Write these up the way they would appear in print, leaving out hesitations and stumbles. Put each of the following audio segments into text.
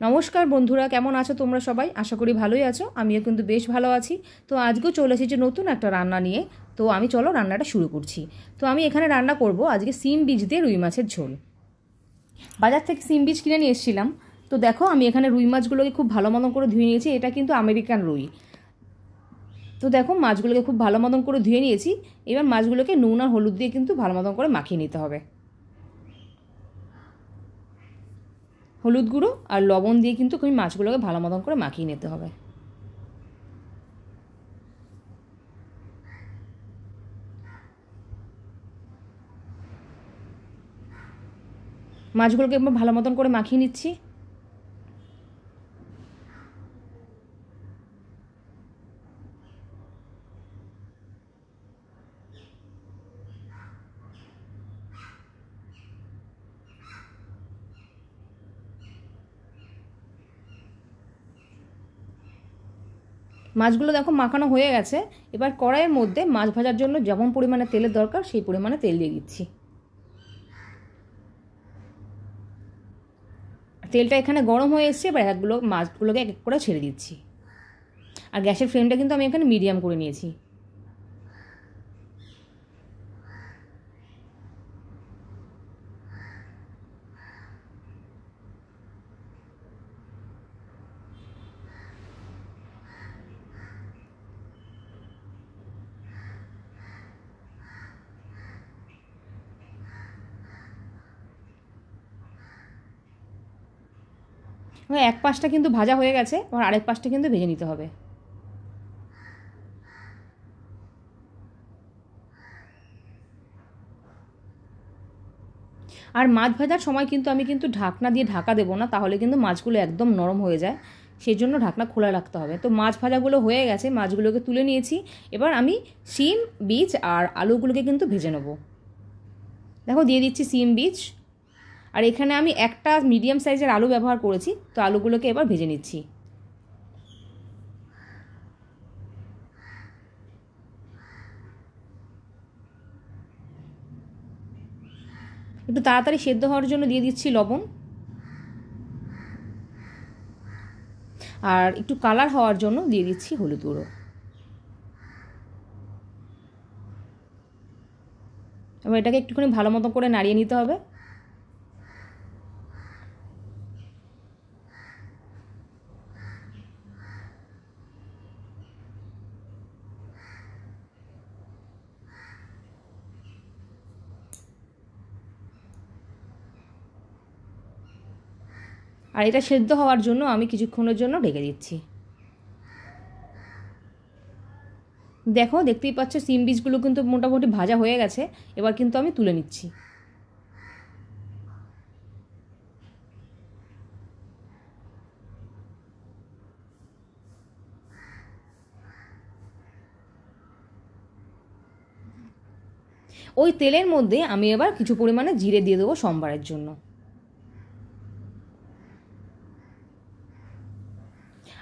নমস্কার বন্ধুরা, কেমন আছো তোমরা সবাই? আশা করি ভালোই আছো। আমিও কিন্তু বেশ ভালো আছি। তো আজকেও চলে এসেছি নতুন একটা রান্না নিয়ে। তো আমি চলো রান্নাটা শুরু করছি। তো আমি এখানে রান্না করব আজকে সিম বীজ দিয়ে রুই মাছের ঝোল। বাজার থেকে সিম বীজ কিনে নিয়ে এসেছিলাম। তো দেখো আমি এখানে রুই মাছগুলোকে খুব ভালো মতন করে ধুয়ে নিয়েছি। এটা কিন্তু আমেরিকান রুই। তো দেখো মাছগুলোকে খুব ভালো মতন করে ধুয়ে নিয়েছি। এবার মাছগুলোকে নুন আর হলুদ দিয়ে কিন্তু ভালো মতন করে মাখিয়ে নিতে হবে। হলুদ গুঁড়ো আর লবণ দিয়ে কিন্তু ওই মাছগুলোকে ভালো মতন করে মাখিয়ে নিতে হবে। মাছগুলোকে একবার ভালো মতন করে মাখিয়ে নিচ্ছি। মাছগুলো দেখো মাখানো হয়ে গেছে। এবার কড়াইয়ের মধ্যে মাছ ভাজার জন্য যেমন পরিমাণে তেলের দরকার সেই পরিমাণে তেল দিয়ে দিচ্ছি। তেলটা এখানে গরম হয়ে এসছে। এবার মাছগুলোকে এক এক করে ছেড়ে দিচ্ছি। আর গ্যাসের ফ্লেমটা কিন্তু আমি এখানে মিডিয়াম করে নিয়েছি। এক পাশটা কিন্তু ভাজা হয়ে গেছে, আর আরেক পাশটা কিন্তু ভেজে নিতে হবে। আর মাছ ভাজার সময় কিন্তু আমি ঢাকনা দিয়ে ঢাকা দেবো না, তাহলে কিন্তু মাছগুলো একদম নরম হয়ে যায়। সেই জন্য ঢাকনা খোলা রাখতে হবে। তো মাছ ভাজাগুলো হয়ে গেছে, মাছগুলোকে তুলে নিয়েছি। এবার আমি শিম বীজ আর আলুগুলোকে কিন্তু ভেজে নেব। দেখো দিয়ে দিচ্ছি শিম বীজ। আর এখানে আমি একটা মিডিয়াম সাইজের আলু ব্যবহার করেছি। তো আলুগুলোকে এবার ভেজে নিচ্ছি। একটু তাড়াতাড়ি সেদ্ধ হওয়ার জন্য দিয়ে দিচ্ছি লবণ। আর একটু কালার হওয়ার জন্য দিয়ে দিচ্ছি হলুদ গুঁড়ো। এবার এটাকে একটুখানি ভালো মতো করে নাড়িয়ে নিতে হবে। আর এটা সেদ্ধ হওয়ার জন্য আমি কিছুক্ষণের জন্য ঢেকে দিচ্ছি। দেখো দেখতেই পাচ্ছ সিম বীজগুলো কিন্তু মোটামুটি ভাজা হয়ে গেছে। এবার কিন্তু আমি তুলে নিচ্ছি। ওই তেলের মধ্যে আমি এবার কিছু পরিমাণে জিরে দিয়ে দেবো সম্বারের জন্য।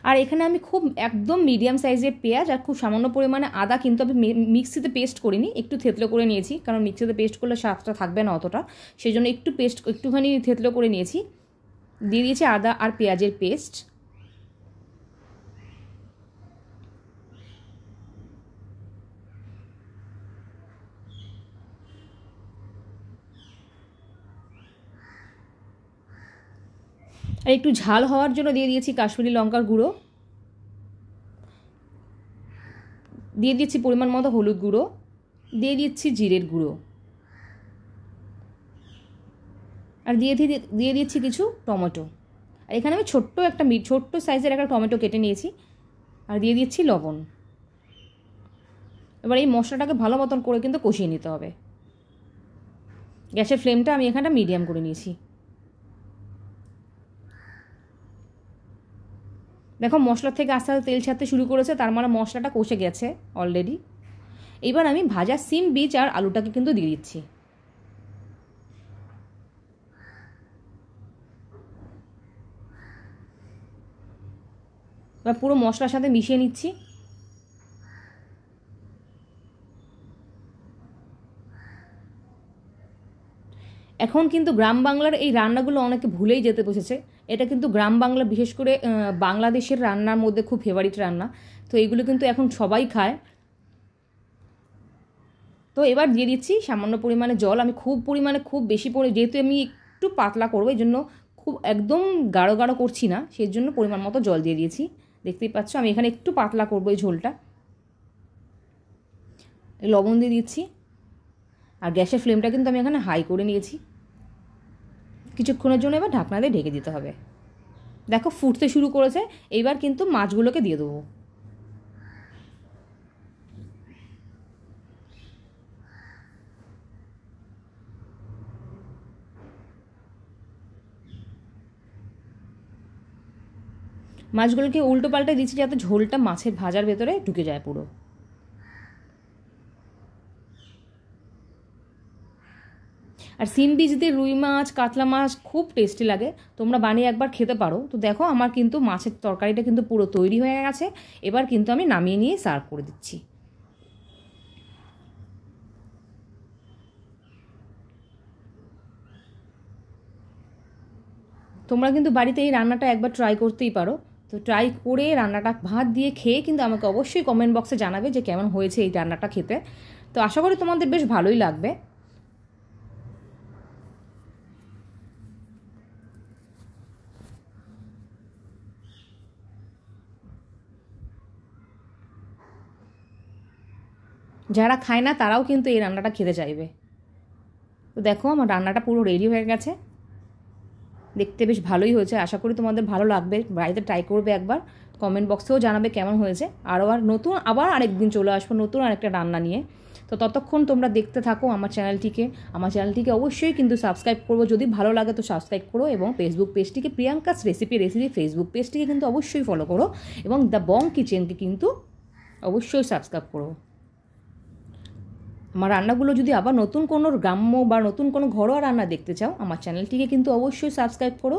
আর এখানে আমি খুব একদম মিডিয়াম সাইজের পেঁয়াজ আর খুব সামান্য পরিমাণে আদা কিন্তু আমি মিক্সিতে পেস্ট করিনি, একটু থেতলো করে নিয়েছি। কারণ মিক্সিতে পেস্ট করলে স্বাদটা থাকবে না অতটা, সেই জন্য একটুখানি থেতলো করে নিয়েছি। দিয়ে দিয়েছি আদা আর পেঁয়াজের পেস্ট। আর একটু ঝাল হওয়ার জন্য দিয়ে দিয়েছি কাশ্মীরি লঙ্কার গুঁড়ো। দিয়ে দিচ্ছি পরিমাণ মতো হলুদ গুঁড়ো। দিয়ে দিচ্ছি জিরের গুঁড়ো। আর দিয়ে দিচ্ছি কিছু টমেটো। আর এখানে আমি ছোট্ট সাইজের একটা টমেটো কেটে নিয়েছি। আর দিয়ে দিচ্ছি লবণ। এবার এই মশলাটাকে ভালো মতন করে কিন্তু কষিয়ে নিতে হবে। গ্যাসের ফ্লেমটা আমি এখানটা মিডিয়াম করে নিয়েছি। দেখো মশলা থেকে আস্তে আস্তে তেল ছাড়তে শুরু করেছে, তার মানে মশলাটা কষে গেছে অলরেডি। এবার আমি ভাজা সিম বীজ আর আলুটাকে কিন্তু দিয়ে দিচ্ছি। এবার পুরো মশলার সাথে মিশিয়ে নিচ্ছি। এখন কিন্তু গ্রাম বাংলার এই রান্নাগুলো অনেকে ভুলেই যেতে বসেছে। এটা কিন্তু গ্রাম বাংলা, বিশেষ করে বাংলাদেশের রান্নার মধ্যে খুব ফেভারিট রান্না। তো এইগুলো কিন্তু এখন সবাই খায়। তো এবার দিয়ে দিচ্ছি সামান্য পরিমাণে জল। আমি খুব বেশি যেহেতু আমি একটু পাতলা করবো, এই জন্য খুব একদম গাঢ় গাঢ় করছি না, সেই জন্য পরিমাণ মতো জল দিয়ে দিয়েছি। দেখতেই পাচ্ছ আমি এখানে একটু পাতলা করবো এই ঝোলটা। লবণ দিয়ে দিচ্ছি, আর গ্যাসের ফ্লেমটা কিন্তু আমি এখানে হাই করে নিয়েছি। কিছুক্ষণের জন্য এবার ঢাকনা দিয়ে ঢেকে দিতে হবে। দেখো ফুটতে শুরু করেছে, এইবার কিন্তু মাছগুলোকে দিয়ে দেবো। মাছগুলোকে উল্টো পাল্টে দিচ্ছি যাতে ঝোলটা মাছের ভাজার ভেতরে ঢুকে যায় পুরো। আর সিম বীজ দিয়ে রুই মাছ, কাতলা মাছ খুব টেস্টি লাগে, তোমরা বানিয়ে একবার খেতে পারো। তো দেখো আমার কিন্তু মাছের তরকারিটা কিন্তু পুরো তৈরি হয়ে গেছে। এবার কিন্তু আমি নামিয়ে নিয়ে সার্ভ করে দিচ্ছি। তোমরা কিন্তু বাড়িতে এই রান্নাটা একবার ট্রাই করতেই পারো। তো ট্রাই করে রান্নাটা ভাত দিয়ে খেয়ে কিন্তু আমাকে অবশ্যই কমেন্ট বক্সে জানাবে যে কেমন হয়েছে এই রান্নাটা খেতে। তো আশা করি তোমাদের বেশ ভালোই লাগবে। যারা খায় না তারাও কিন্তু এই রান্নাটা খেতে চাইবে। তো দেখো আমার রান্নাটা পুরো রেডি হয়ে গেছে, দেখতে বেশ ভালোই হয়েছে। আশা করি তোমাদের ভালো লাগবে, বাড়িতে ট্রাই করবে একবার, কমেন্ট বক্সেও জানাবে কেমন হয়েছে। আবার আরেকদিন চলে আসবো নতুন আরেকটা রান্না নিয়ে। তো ততক্ষণ তোমরা দেখতে থাকো আমার চ্যানেলটিকে অবশ্যই কিন্তু সাবস্ক্রাইব করবো, যদি ভালো লাগে তো সাবস্ক্রাইব করো, এবং ফেসবুক পেজটিকে প্রিয়াঙ্কাস রেসিপি ফেসবুক পেজটিকে কিন্তু অবশ্যই ফলো করো, এবং দ্য বং কিচেনকে কিন্তু অবশ্যই সাবস্ক্রাইব করো। আমার রান্নাগুলো যদি আবার নতুন কোনো গ্রাম্য বা নতুন কোনো ঘরোয়া রান্না দেখতে চাও, আমার চ্যানেলটিকে কিন্তু অবশ্যই সাবস্ক্রাইব করো,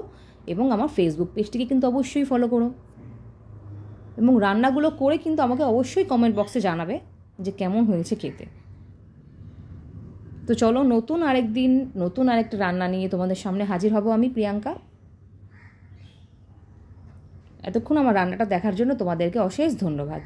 এবং আমার ফেসবুক পেজটিকে কিন্তু অবশ্যই ফলো করো, এবং রান্নাগুলো করে কিন্তু আমাকে অবশ্যই কমেন্ট বক্সে জানাবে যে কেমন হয়েছে খেতে। তো চলো নতুন আরেকটা রান্না নিয়ে তোমাদের সামনে হাজির হব আমি, প্রিয়াঙ্কা। এতক্ষণ আমার রান্নাটা দেখার জন্য তোমাদেরকে অশেষ ধন্যবাদ।